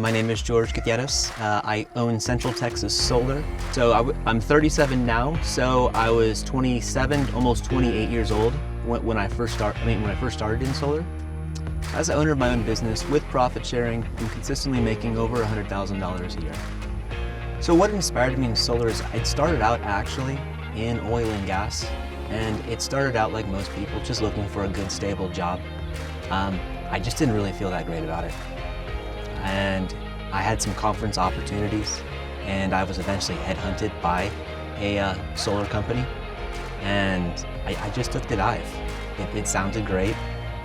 My name is George Gutierrez. I own Central Texas Solar. So I'm 37 now, so I was 27, almost 28 years old when I first started in solar. As the owner of my own business with profit sharing, I'm consistently making over $100,000 a year. So what inspired me in solar is it started out actually in oil and gas, and it started out like most people, just looking for a good, stable job. I just didn't really feel that great about it. And I had some conference opportunities, and I was eventually headhunted by a solar company, and I just took the dive. It sounded great,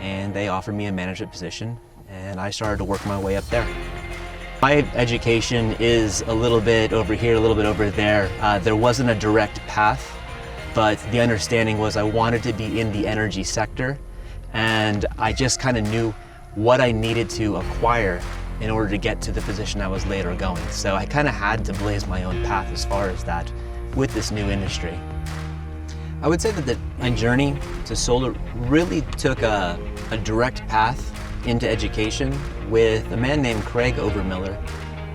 and they offered me a management position, and I started to work my way up there. My education is a little bit over here, a little bit over there. There wasn't a direct path, but the understanding was I wanted to be in the energy sector, and I just kind of knew what I needed to acquire in order to get to the position I was later going. So I kind of had to blaze my own path as far as that with this new industry. I would say that my journey to solar really took a direct path into education with a man named Craig Overmiller,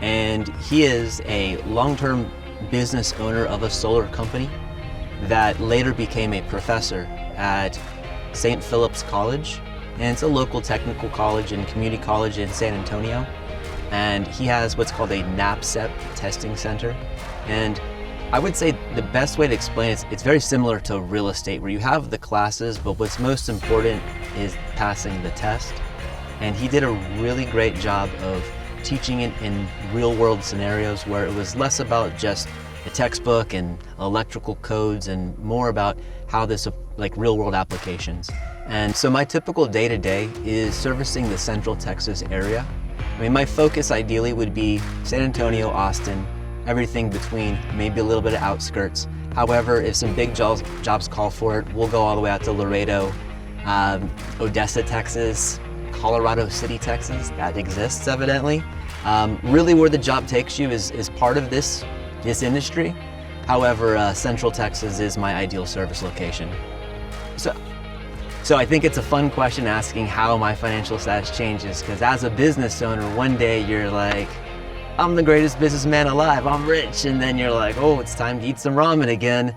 and he is a long-term business owner of a solar company that later became a professor at St. Philip's College, and it's a local technical college and community college in San Antonio, and he has what's called a NABCEP testing center. And I would say the best way to explain it, it's very similar to real estate, where you have the classes, but what's most important is passing the test. And he did a really great job of teaching it in real world scenarios where it was less about just the textbook and electrical codes and more about how this, like real world applications. And so my typical day-to-day is servicing the Central Texas area. I mean, my focus ideally would be San Antonio, Austin, everything between, maybe a little bit of outskirts. However, if some big jobs call for it, we'll go all the way out to Laredo, Odessa, Texas, Colorado City, Texas. That exists evidently. Really where the job takes you is part of this industry. However, Central Texas is my ideal service location. So I think it's a fun question asking how my financial status changes, because as a business owner, one day you're like, I'm the greatest businessman alive, I'm rich, and then you're like, oh, it's time to eat some ramen again.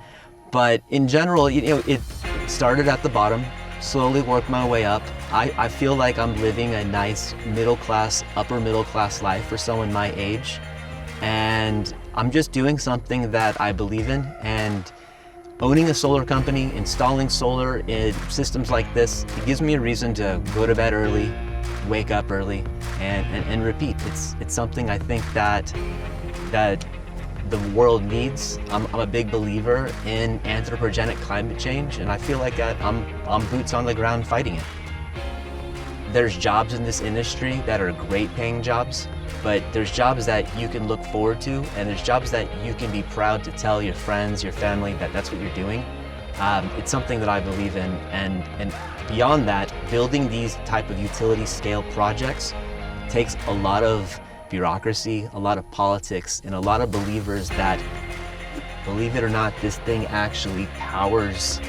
But in general, it started at the bottom, slowly worked my way up. I feel like I'm living a nice middle class, upper middle class life for someone my age, and I'm just doing something that I believe in. And owning a solar company, installing solar in systems like this, it gives me a reason to go to bed early, wake up early, and repeat. It's something I think that the world needs. I'm a big believer in anthropogenic climate change, and I feel like I'm boots on the ground fighting it. There's jobs in this industry that are great paying jobs, but there's jobs that you can look forward to, and there's jobs that you can be proud to tell your friends, your family, that that's what you're doing. It's something that I believe in, and beyond that, building these type of utility scale projects takes a lot of bureaucracy, a lot of politics, and a lot of believers that, believe it or not, this thing actually powers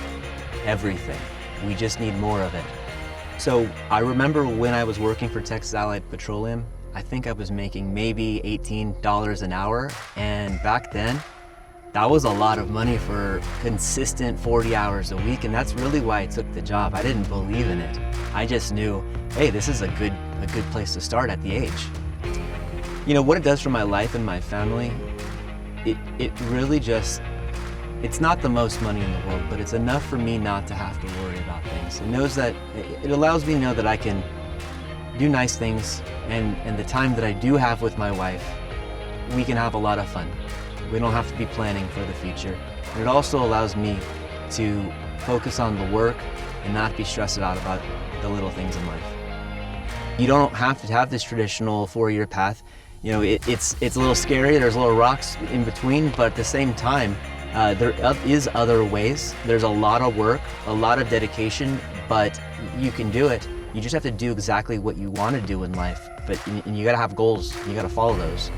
everything. We just need more of it. So I remember when I was working for Texas Allied Petroleum, I think I was making maybe $18 an hour, and back then, that was a lot of money for consistent 40 hours a week, and that's really why I took the job. I didn't believe in it. I just knew, hey, this is a good place to start at the age. You know, what it does for my life and my family, it really just, it's not the most money in the world, but it's enough for me not to have to worry about things. It allows me to know that I can do nice things, and the time that I do have with my wife, we can have a lot of fun. We don't have to be planning for the future. And it also allows me to focus on the work and not be stressed out about the little things in life. You don't have to have this traditional 4-year path. You know, it's a little scary, there's little rocks in between, but at the same time, there is other ways. There's a lot of work, a lot of dedication, but you can do it. You just have to do exactly what you want to do in life, and you gotta have goals, you gotta follow those.